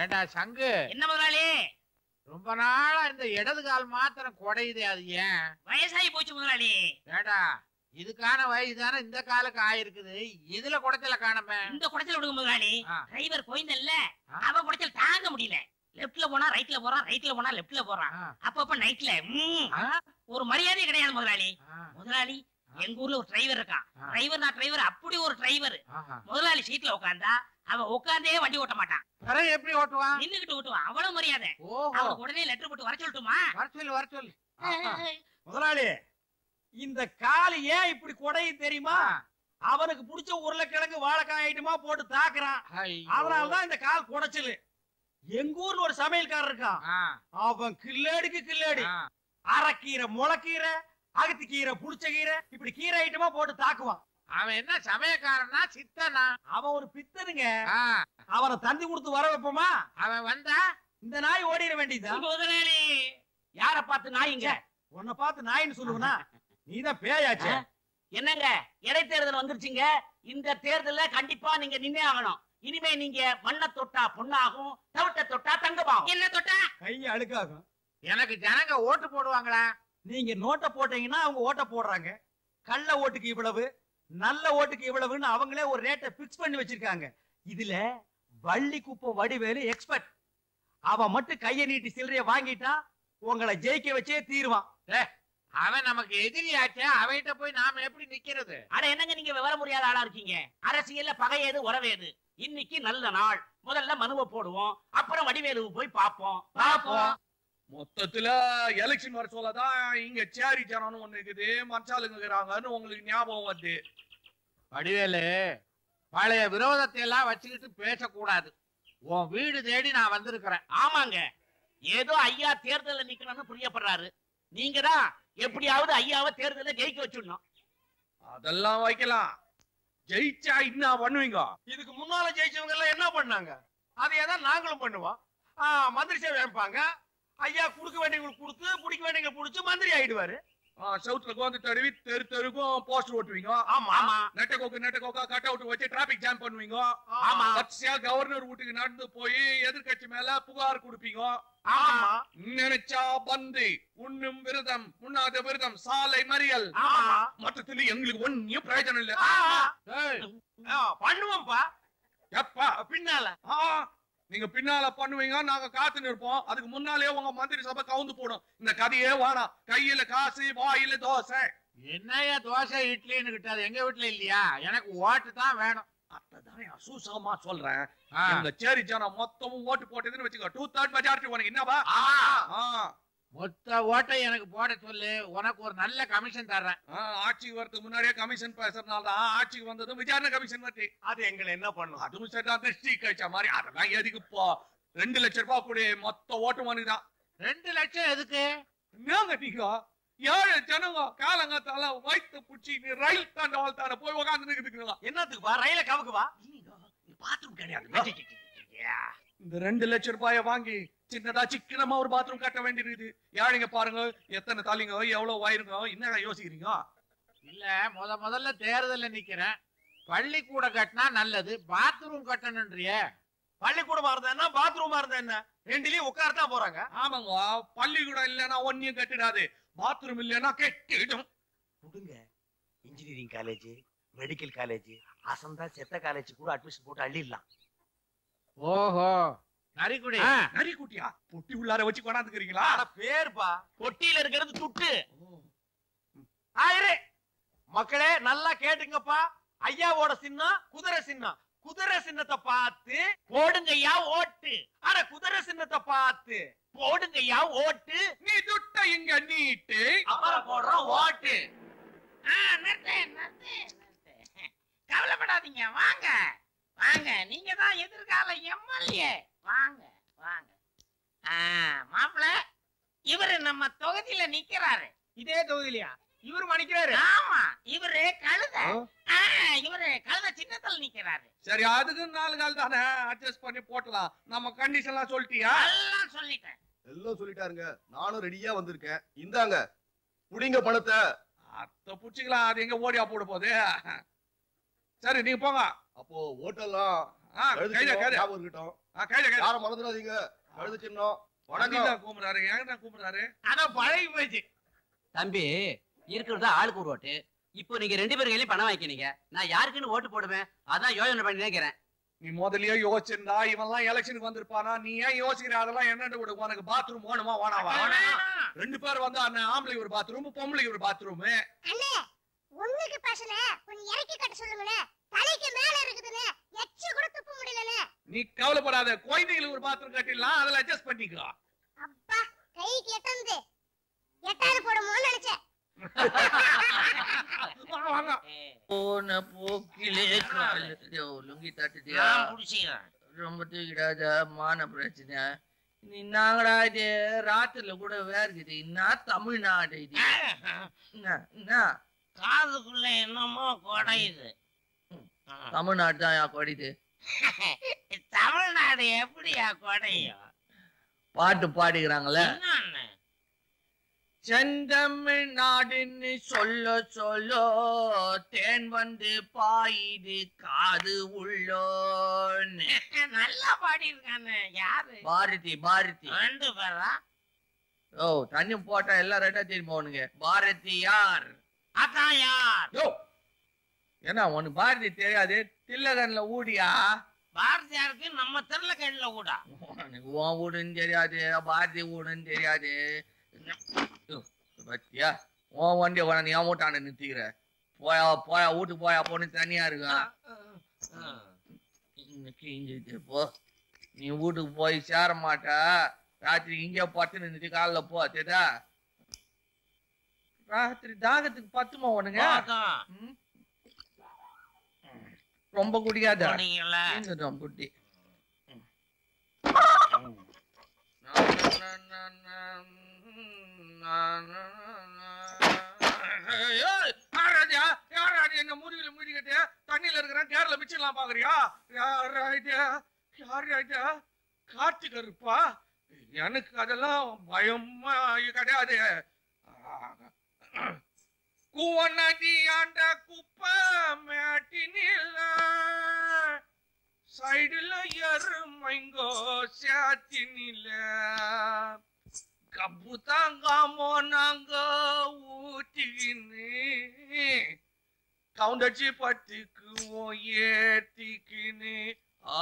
ஏண்டா சங்கு, என்ன முதலாளி? ரொம்ப நாளா இந்த இடது கால் மாத்திரம் குடையுது, அது ஏன்? வயசாகி போச்சு முதலாளி. ஏண்டா இதுக்கான வயசு தானே இந்த காலுக்கு ஆயிருக்குது, இதுல குடைச்சல காணமே. இந்த குடைச்சல் விடுங்க முதலாளி. டிரைவர் கோயிந்தல்ல, அவ குடைச்சல் தாங்க முடியல. லெப்ட்ல போனா ரைட்ல போறான், ரைட்ல போனா லெப்ட்ல போறான். அப்பப்ப நைட்ல ஒரு மரியாதை கிடையாது முதலாளி. முதலாளி எங்க ஊர்ல ஒரு டிரைவர் இருக்கான். டிரைவர் அப்படி ஒரு டிரைவர். முதலாளி சீட்ல உட்கார்ந்தா அவன் உட்கார்ந்தே வண்டி ஓட்ட மாட்டான். எப்படி ஓட்டுவான்? நின்னுகிட்டு ஓட்டுவான். அவ்வளவு மரியாதை. அவனுக்கு உடனே லெட்டர் போட்டு வர சொல்லட்டுமா? வர சொல்லு. முதலாளி, இந்த கால் ஏன் இப்படி கொடையை தெரியுமா? அவனுக்கு பிடிச்ச உருளைக்கிழங்கு வாழைக்காய் ஐட்டமா போட்டு தாக்குறான். அதனாலதான் இந்த கால் குடைச்சலு. எங்க ஊர்ல ஒரு சமையல்காரர் இருக்கான். அவன் கில்லேடிக்கு கில்லேடி. அரைக்கீரை, முளைக்கீரை, அகத்தி கீரை, புளிச்ச கீரை, இப்படி கீரை ஐட்டமா போட்டு தாக்குவான். அவன் என்ன சமயக்காரனா சித்தனா? அவன் ஒரு பித்தனுங்க. அவனை தந்தி கொடுத்து வர வைப்போமா? அவன் வந்தா இந்த நாய் ஓடிட வேண்டியதுதான். முதலாளி, யார பார்த்து நாய்ங்க? உன்னை பார்த்து நாயின்னு சொல்லுவனா? நீதான் பேயாச்சு. என்னங்க, இடைத்தேர்தல் வந்துருச்சுங்க. இந்த தேர்தல்ல கண்டிப்பா நீங்க நின்னே ஆகணும். இனிமே நீங்க மண்ண தொட்டா பொண்ணாகும், தவிட்ட தொட்டா தங்கமாகும். என்ன தொட்டா கைய அழுக்காகும். எனக்கு ஜனங்க ஓட்டு போடுவாங்களா? நீங்க நோட்டை போட்டீங்கன்னா அவங்க ஓட்ட போடுறாங்க. கள்ள ஓட்டுக்கு இவ்வளவு, நல்ல ஓட்டுக்கு இவ்வளவுன்னு அவங்களே ஒரு ரேட்டை பிக்ஸ் பண்ணி வச்சிருக்காங்க. இதுல வள்ளி குப்பம் வடிவேலு எக்ஸ்பர்ட். அவன் மட்டும் கைய நீட்டி சில்லறைய வாங்கிட்டா உங்களை ஜெயிக்க வச்சே தீருவான். அவன் நமக்கு எதிரியாச்சே, அவன்கிட்ட போய் நாம எப்படி நிக்கிறது? அட என்னங்க நீங்க விவரம் முடியாத ஆளா இருக்கீங்க. அரசியல்ல பகையேது உறவேது. இன்னைக்கு நல்ல நாள். முதல்ல மனுவை போடுவோம், அப்புறம் வடிவேலுவை போய் பாப்போம். மொத்தத்துல எலெக்ஷன் வர சொல்லதான் இங்க சேரி ஜனம்னு ஒண்ணு இருக்குது, மச்சாளுங்க இருக்கிறாங்கன்னு உங்களுக்கு ஞாபகம் வருது. வடிவேலு, பழைய விரோதத்தை எல்லாம் வச்சுக்கிட்டு பேசக்கூடாது. உன் வீடு தேடி நான் வந்திருக்கிறேன். ஆமாங்க, ஏதோ ஐயா தேர்தலில் நிக்கணும்னு புரியப்படுறாரு. நீங்க தான் எப்படியாவது ஐயாவை தேர்தல ஜெயிக்க வச்சிடணும். அதெல்லாம் வைக்கலாம். ஜெயிச்சா என்ன பண்ணுவீங்க? இதுக்கு முன்னால ஜெயிச்சவங்க எல்லாம் என்ன பண்ணாங்க? அதையேதான் நாங்களும் பண்ணுவோம். மந்திரி சேவை வைப்பாங்க. ஐயா குடுக்க வேண்டியவங்களுக்கு கொடுத்து, பிடிக்க வேண்டியவங்க பிடிச்சு மந்திரி ஆயிடுவாரு. சவுத்துல கோந்து தடவி தெரு தெருக்கும் போஸ்டர் ஓட்டுவீங்க. ஆமா ஆமா. நெட்டக்கோக்கா கட் அவுட் வச்சு டிராபிக் ஜாம் பண்ணுவீங்க. ஆமா. கட்சியா கவர்னர் வீட்டுக்கு நடந்து போய் எதிர்கட்சி மேல புகார் கொடுப்பீங்க. ஆமா. நினைச்சா பந்து, உண்ணும் விரதம், உண்ணாத விரதம், சாலை மறியல். ஆமா. மொத்தத்துல எங்களுக்கு ஒன்னும் பிரயோஜனம் இல்ல. பண்ணுவோம்ப்பா. எப்பா? பின்னால. நீங்க பின்னால பண்ணுவீங்க, நாங்க காத்து நிற்போம். அதுக்கு முன்னாலே உங்க மந்திரி சபை கவுந்து போடும். இந்த கதையே வேணாம். கையில காசு, வாயில தோசை. என்னையா தோசை இட்லின்னு கிட்டாது? எங்க வீட்டுல இல்லையா? எனக்கு ஓட்டு தான் வேணும். அதான் அசூசமா சொல்றேன். இந்த சேரி ஜனம் மொத்தமும் ஓட்டு போட்டதுன்னு வச்சுக்கோ, 2/3 மெஜாரிட்டி உனக்கு என்னவா? மொத்த ஓட்டை எனக்கு போட சொல்லு, உனக்கு ஒரு நல்ல கமிஷன் தர்றேன். ஆட்சிக்கு வரதுக்கு முன்னாடியே கமிஷன் பேசுறதுனாலதான் ஆட்சிக்கு வந்ததும் விசாரணை கமிஷன் வருது. அது எங்களை என்ன பண்ணும்? அதுவும் சரிதான், திருஷ்டி கழிச்ச மாதிரி. அதெல்லாம் எதுக்கு இப்போ 2 லட்சம் ரூபாய் கூட மொத்த ஓட்டு மனுதான். 2 லட்சம் எதுக்கு? என்னங்க நீங்க 7 ஜனங்க காலங்காத்தால வயிற்று புடிச்சு ரயில் தாண்டவாள் தான போய் உட்காந்து நிக்குதுங்களா? என்னத்துக்குப்பா? ரயில கவுக்குவா? பாத்ரூம் கிடையாது. இந்த 2 லட்சம் ரூபாய வாங்கி சின்னதா சிக்கனமா ஒரு பாத்ரூம் கட்ட வேண்டியிருக்குது. ஏழைங்க பாருங்க, எத்தனை தலைங்க, எவ்வளவு வயிறுங்க, என்ன யோசிக்கிறீங்க? இல்ல, முதல்ல தேர்தல்ல நிக்கிறேன். பள்ளிக்கூடம் கட்டினா நல்லது, பாத்ரூம் கட்டணும்ன்றிய. பள்ளிக்கூடமா இருந்தா என்ன, பாத்ரூமா இருந்தா என்ன, ரெண்டுலயும் உட்காரத்தான் போறாங்க. ஆமாங்க, பள்ளிக்கூடம் இல்லைன்னா ஒன்னையும் கட்டிடாது, பாத்ரூம் இல்லைன்னா கெட்டிடும். கொடுங்க. இன்ஜினியரிங் காலேஜ், மெடிக்கல் காலேஜ், அசந்தா செத்த காலேஜ் கூட அட்மிஷன் போட்டு அள்ளிடலாம். ஓஹோ, நரிக்குடி. நரிக்குட்டியா? பொட்டி உள்ளார வச்சு கொண்டாந்துக்கிறீங்களா? பேருப்பா. பொட்டியில இருக்கிறது துட்டு. மக்களே நல்லா கேட்டுங்கப்பா. ஐயாவோட சின்னம் குதிரை சின்னம். குதிரை சின்னத்தை பார்த்து போடுங்கய்யா ஓட்டு. அட குதிரை சின்னத்தை பார்த்து போடுங்கய்யா ஓட்டு. நீ துட்ட இங்க நீட்டு, அப்புறம் போடுறோம் ஓட்டு. கவலைப்படாதீங்க, வாங்க வாங்க, நீங்க தான் எதிர்கால எம்எல்ஏ. வாங்க வாங்க. மாப்பிள்ள, இவரு நம்ம தொகுதியில நிக்கிறாரு. இதே தொகுதியிலயா? இவரு மணிக்கிறாரு? ஆமா, இவரு கழுத. இவரு கழுத சின்னத்துல நிக்கிறாரு. சரி, அதுக்கு 4 கால் தானே, அட்ஜஸ்ட் பண்ணி போட்டலாம். நம்ம கண்டிஷன் எல்லாம் சொல்லிட்டியா? எல்லாம் சொல்லிட்டேன். எல்லாம் சொல்லிட்டாருங்க. நானும் ரெடியா வந்திருக்கேன். இந்தாங்க, புடிங்க பணத்தை. அத்த புடிச்சுக்கலாம். அது எங்க ஓடியா போட போகுது? சரி, நீங்க போங்க. அப்போ ஓட்டெல்லாம் ஞாபகம் இருக்கட்டும். யாரும் மறந்துடாதீங்க. கழுது சின்னம். வணக்கம். கூப்பிடுறாரு. ஏங்கடா கூப்பிடுறாரு? அதான் பழகி போச்சு. தம்பி இருக்கிறதா ஆளுக்கு ஒரு ஓட்டு. இப்போ நீங்க 2 பேர் கையிலயும் பணம் வாங்கினீங்க. நான் யாருக்குன்னு ஓட்டு போடுவேன்? அதான் யோசனை பண்ணி நினைக்கிறேன். நீ முதல்லயே யோசிச்சிருந்தா இவன்லாம் எலெக்ஷனுக்கு வந்திருப்பானா? நீ ஏன் யோசிக்கிற? அதெல்லாம் என்னன்னு விடு. உனக்கு பாத்ரூம் வேணுமா வேணாவா? 2 பேர் வந்தா அண்ணன் ஆம்பளை ஒரு பாத்ரூம், பொம்பளை ஒரு பாத்ரூம். அண்ணே ஒண்ணுக்கு பசல கொஞ்சம் இறக்கி கட்ட சொல்லுங்களே. தலைக்கு மேல இருக்குதுனே. எச்சு கூட துப்ப முடியலனே. நீ கவலைப்படாத. குழந்தைகளுக்கு ஒரு பாத்ரூம் கட்டிடலாம். அதெல்லாம் அட்ஜஸ்ட் பண்ணிக்கோ. அப்பா கைக்கு எட்டந்து. எட்டாவது போடுமோன்னு நினைச்சேன். போன போக்கிலே லுங்கி தட்டுட்டியா? ரொம்ப தூக்கிடாத. மான பிரச்சனை. நீ நாங்கடா இது ராத்திரில கூட வேர்க்குது. என்ன தமிழ்நாடு இது? என்ன காதுக்குள்ள என்னமோ கொடையுது. தமிழ்நாடு தான் கொடையுது. தமிழ்நாடு எப்படியா கொடையும்? பாட்டு பாடிக்கிறாங்களே. செந்தமிழ்நாடுன்னு சொல்ல சொல்ல தேன் வந்து பாயுது காது உள்ளோன்னு. நல்லா பாடி இருக்கானே. யாரு? பாரதி. பாரதி 2 பேரா? ஓ தண்ணி போட்டா எல்லாம் ரெண்டா தெரியுமா உனக்கு? பாரதி யார்? அதான் யார்? ஏன்னா உனக்கு பாரதி தெரியாது? தில்லகன்ல ஊடியா? பாரதியாருக்கு நம்ம தெருல கையில கூட. உனக்கு உன் வீடுன்னு தெரியாது, பாரதி வீடுன்னு தெரியாது. பத்தியா உன் வண்டிய வேணா நீ ஏன் மூட்டாண்ட நிறுத்திக்கிற? போயா போயா வீட்டுக்கு போயா பொண்ணு தனியா இருக்கா. இன்னைக்கு போ. நீ வீட்டுக்கு போய் சேர மாட்டா. ராத்திரி இங்கே பத்து நின்றுட்டு காலைல போ. தெரியுதா? ராத்திரி தாகத்துக்கு பத்துமா உனங்க? ரொம்ப குடிக்காத. குட்டி என்ன முறியில முடிக்கிட்டு தண்ணியில இருக்கிறேன். கேரள மிச்சலாம் பாக்குறியா? கார்த்திக் இருப்பா. எனக்கு அதெல்லாம் பயமா கிடையாது. கூவநதி ஆண்ட குப்பை மேட்டினில சைடுல எருமைங்கோ சாத்தினில கப்பு தாங்காமோ நாங்க ஊட்டிக்கின்னு கவுண்டச்சி பத்துக்குவோம் ஏத்திக்கின்னு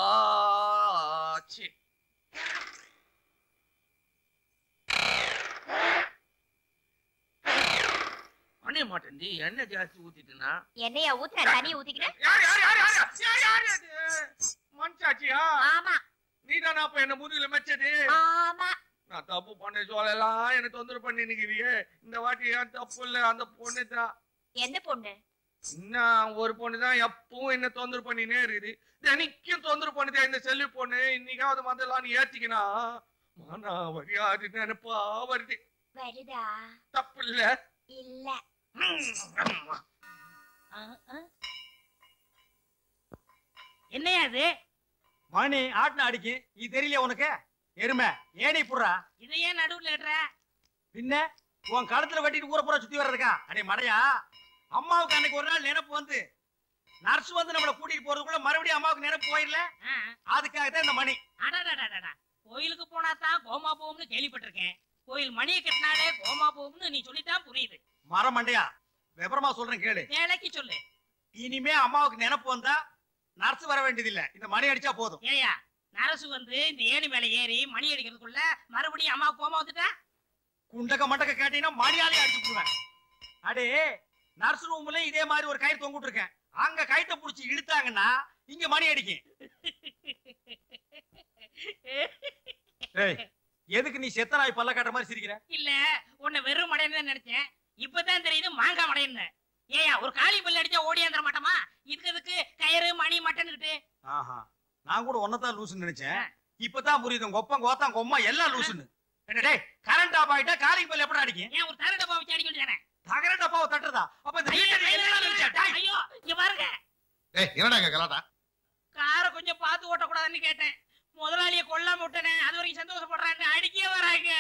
ஆச்சு. அண்ணே மாட்டேன்டி. எண்ணெய் ஜாஸ்தி ஊத்திட்டுனா என்னையா ஊத்துற? தண்ணிய ஊத்திக்கிறேன். மஞ்சாச்சியா? ஆமா. நீதானா அப்ப என்ன முதுகுல மெச்சது? ஆமா. நான் தப்பு பண்ண சொல்லலாம். என்ன தொந்தரவு பண்ணி நிக்கிறியே. இந்த வாட்டி ஏன் தப்பு இல்ல, அந்த பொண்ணு தான். எந்த பொண்ணு? இன்னும் ஒரு பொண்ணு தான் எப்பவும் என்ன தொந்தரவு பண்ணினே இருக்குது. தினைக்கும் தொந்தரவு பண்ணுதே இந்த செல்வி பொண்ணு. இன்னைக்காவது வந்தெல்லாம் ஏத்திக்கினா மானா வரியாது நினைப்பா வருது. வருதா? தப்பு இல்ல. இல்ல. என்னையா அது? மணி ஆட்டின அடிக்கு. இது தெரியல உனக்கு? எருமை ஏனி புடுறா. இதை ஏன் நடுவுல ஏற்ற? பின்ன உன் கழுத்துல வெட்டிட்டு ஊரை பூரா சுத்தி வர்றதுக்கா? அடே மடையா, அம்மாவுக்கு அன்னைக்கு ஒரு நாள் நினைப்பு வந்து நர்ஸ் வந்து நம்மள கூட்டிட்டு போறதுக்குள்ள மறுபடியும் அம்மாவுக்கு நினைப்பு போயிடல. அதுக்காக தான் இந்த மணி. அடடடடடா, கோயிலுக்கு போனா தான் கோமா போகும்னு கேள்விப்பட்டிருக்கேன். கோயில் மணியை கட்டினாலே கோமா போகும்னு நீ சொல்லித்தான் புரியுது. மரம் மண்டையா, விவரமா சொல்றேன் கேளு. வேலைக்கு சொல்லு. இனிமே அம்மாவுக்கு நினைப்பு வந்தா நர்ஸ் வர வேண்டியது இல்ல, இந்த மணி அடிச்சா போதும். ஏயா, நரசு வந்து இந்த ஏணி மேல ஏறி மணி அடிக்கிறதுக்குள்ள மறுபடியும் அம்மாவுக்கு கோமா வந்துட்டா குண்டக்க மண்டக்க கேட்டீங்கன்னா மணியாலே அடிச்சு விடுவேன். அடே, நர்ஸ் ரூம்ல இதே மாதிரி ஒரு கயிறு தொங்கிட்டு இருக்கேன். அங்க கயித்தை புடிச்சு இழுத்தாங்கன்னா இங்க மணி அடிக்கும். எதுக்கு நீ செத்த நாய் பல்ல காட்டுற மாதிரி சிரிக்கிற? இல்ல, உன்னை வெறும் மடையன்னு நினைச்சேன். இப்பதான் தெரியுது மாங்காய் மடையன்னு. ஏயா, ஒரு காளி பல்லு அடிச்சா ஓடியாந்துட மாட்டோமா? இதுக்கு கயிறு மணி மட்டன்னுட்டு. ஆஹா, நான் கூட ஒன்னதான் லூசுன்னு நினைச்சேன். இப்பதான் புரியுது, கொப்பம் கோத்தான் கொம்மா எல்லாம் லூசுன்னு. டேய், கரண்ட் ஆஃப் ஆயிட்டா காலிங் பல்லு எப்படி அடிக்கும்? ஏன் ஒரு தர டப்பா வச்சு அடிக்க வேண்டியதானே? தகர டப்பாவை தட்டுறதா? அப்ப இந்த ஐயோ, இங்க பாருங்க. என்னடா கலாட்டா? காரை கொஞ்சம் பார்த்து ஓட்டக்கூடாதுன்னு கேட்டேன். முதலாளிய கொல்லாம விட்டனே, அது வரைக்கும் சந்தோஷப்படுறான்னு அடிக்கே வராங்க.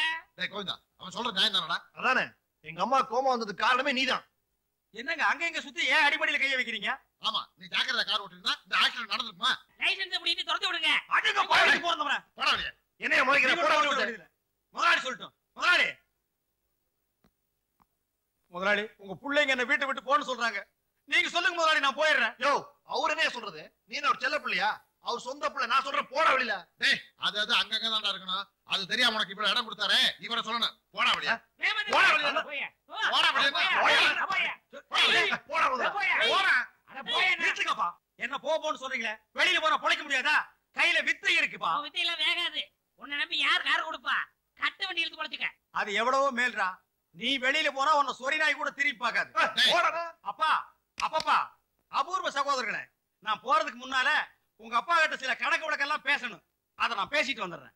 அவன் சொல்ற நியாயம் தானடா? அதானே, எங்க அம்மா கோமா வந்ததுக்கு காரணமே நீதான். என்னங்க அங்க இங்க சுத்தி ஏன் அடிப்படையில கைய வைக்கிறீங்க? ஆமா நீ ஜாக்கிரதை கார் ஓட்டிருந்தா இந்த ஆக்சிடென்ட் நடந்துருக்குமா? லைசென்ஸ் முடிட்டு துரத்தி விடுங்க. அடங்க போய் போறதும்டா. போடா வெளிய. என்னைய மோதிக்கிற போட விடு. முதலாளி சொல்லட்டும். முதலாளி முதலாளி உங்க பிள்ளைங்க என்ன வீட்டை விட்டு போன்னு சொல்றாங்க. நீங்க சொல்லுங்க முதலாளி, நான் போயிடுறேன். யோ அவர் என்ன சொல்றது? நீ என்ன ஒரு செல்ல பிள்ளையா? அவர் சொந்த பிள்ளை. நான் சொல்றேன் போடா வெளியில. டேய் அது அங்கங்க தான்டா இருக்கணும். அது தெரியாம உனக்கு இப்ப இடம் கொடுத்தாரே இவரை சொல்லணும். போடா வெளிய. போடா வெளிய. போடா வெளிய. போடா வெளிய. போடா. அட போய் நிறுத்துங்கப்பா. என்ன போன்னு சொல்றீங்களே, வெளியில போற பொழைக்க முடியாதா? கையில வித்தை இருக்குப்பா. வித்தை எல்லாம் வேகாது. உன்னை நம்பி யார் கார் கொடுப்பா? கட்ட வண்டி இழுத்து பொழைச்சுக்க. அது எவ்வளவோ மேல்ரா. நீ வெளியில போனா உன்னை சொரி நாய் கூட திரும்பி பார்க்காது. அப்பா அப்பப்பா அபூர்வ சகோதரர்களே, நான் போறதுக்கு முன்னால உங்க அப்பா கிட்ட சில கணக்கு வழக்கெல்லாம் பேசணும். அதை நான் பேசிட்டு வந்துடுறேன்.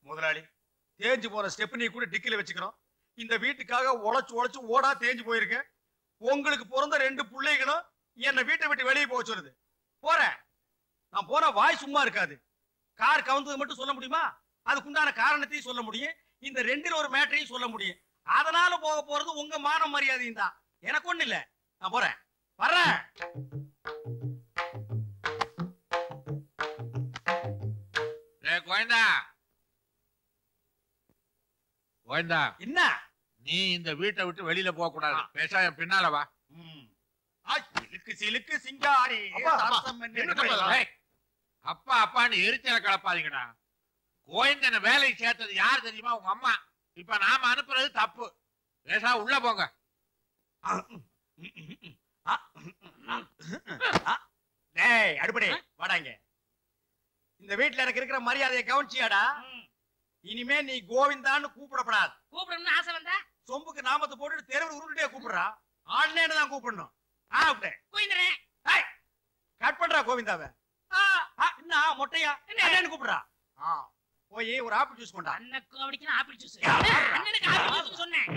முதலாளி தேஞ்சு போற ஸ்டெப்னி கூட டிக்கில வச்சுக்கிறோம். இந்த வீட்டுக்காக உழைச்சு ஓடா தேஞ்சு போயிருக்கேன். உங்களுக்கு பிறந்த 2 பிள்ளைகளும் என்ன வீட்டை விட்டு வெளியே போக சொல்லுது. போறேன். நான் போன வாய் சும்மா இருக்காது. கார் கவுந்தது மட்டும் சொல்ல முடியுமா? அதுக்குண்டான காரணத்தையும் சொல்ல முடியும். இந்த 2ல ஒரு மேட்டரையும் சொல்ல முடியும். அதனால போக போறது உங்க மான மரியாதையும் தான். எனக்கு ஒண்ணு இல்ல. நான் போறேன். வர்றேன். கோயந்தா கோயந்தா, என்ன நீ இந்த வீட்டை விட்டு வெளியில போக கூடாது. பேசா என் பின்னால வா. சிலுக்கு சிலுக்கு சிங்காரி அப்பா அப்பான்னு எரிச்சல கலப்பாதீங்கடா. கோயந்தனை வேலைக்கு சேர்த்தது யார் தெரியுமா? உங்க அம்மா. இப்ப நாம அனுப்புறது தப்பு. பேசா உள்ள போங்க. டேய் அடுப்படே வாடாங்க. இந்த வீட்டுல எனக்கு இருக்கிற மரியாதையை கவனிச்சியாடா? இனிமே நீ கோவிந்தான்னு கூப்பிடப்படாது. கூப்பிடணும்னு ஆசை வந்தா சொம்புக்கு நாமத்தை போட்டு தெருவில் உருண்டே கூப்பிடுறா. ஆன்லைன் தான் கூப்பிடணும். கோவிந்தரே கட் பண்றா கோவிந்தாவ. என்ன மொட்டையா என்னன்னு கூப்பிடுறா. போய் ஒரு ஆப்பிள் ஜூஸ் கொண்டா. அண்ணனுக்கு அப்படிக்கு ஆப்பிள் ஜூஸ். அண்ணனுக்கு ஆப்பிள் ஜூஸ் சொன்னேன்.